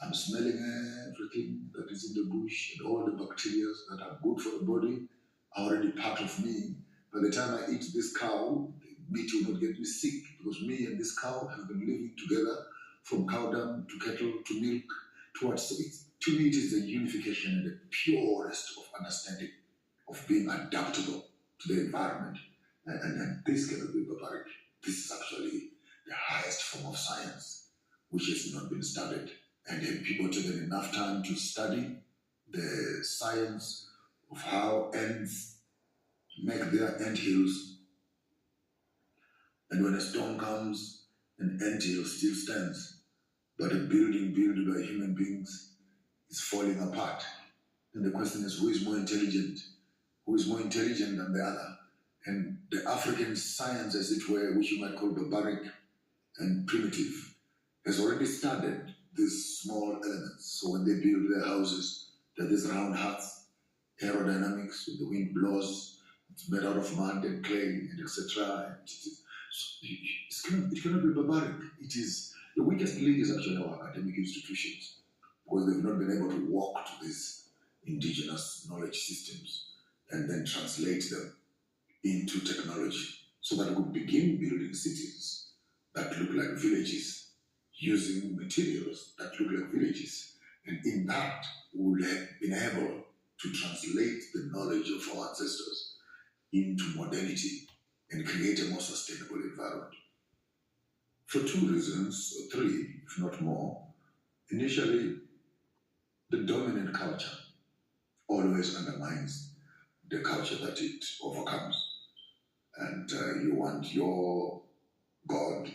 I'm smelling everything that is in the bush, and all the bacteria that are good for the body are already part of me. By the time I eat this cow, the meat will not get me sick, because me and this cow have been living together from cow dung to cattle to milk to what. So to me, it is the unification and the purest of understanding of being adaptable to the environment. And this cannot be barbaric. This is actually the highest form of science, which has not been studied. And have people taken enough time to study the science of how ants make their ant hills, and when a storm comes, an ant hill still stands, but a building built by human beings is falling apart. And the question is, who is more intelligent? Who is more intelligent than the other? And the African science, as it were, which you might call barbaric and primitive, has already studied these small elements. So when they build their houses, there are these round huts, aerodynamics, when the wind blows, it's made out of mud and clay and etc. It cannot be barbaric. It is the weakest link is actually our academic institutions, because they've not been able to walk to these indigenous knowledge systems and then translate them into technology, so that we could begin building cities that look like villages, using materials that look like villages. And in that, we will have been able to translate the knowledge of our ancestors into modernity and create a more sustainable environment. For two reasons, or three, if not more. Initially, the dominant culture always undermines the culture that it overcomes. And you want your God,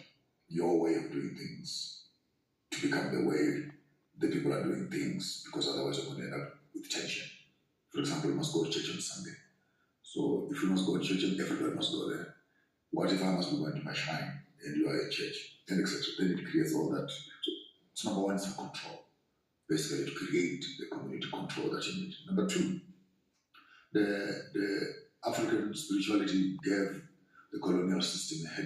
your way of doing things, to become the way the people are doing things, because otherwise you're going to end up with tension. For example, you must go to church on Sunday. So if you must go to church and everybody must go there, what if I must be going to my shrine and you are at church, and etc.? Then it creates all that. So it's number one, it's for control. Basically, to create the community control that you need. Number two, the African spirituality gave the colonial system a headache.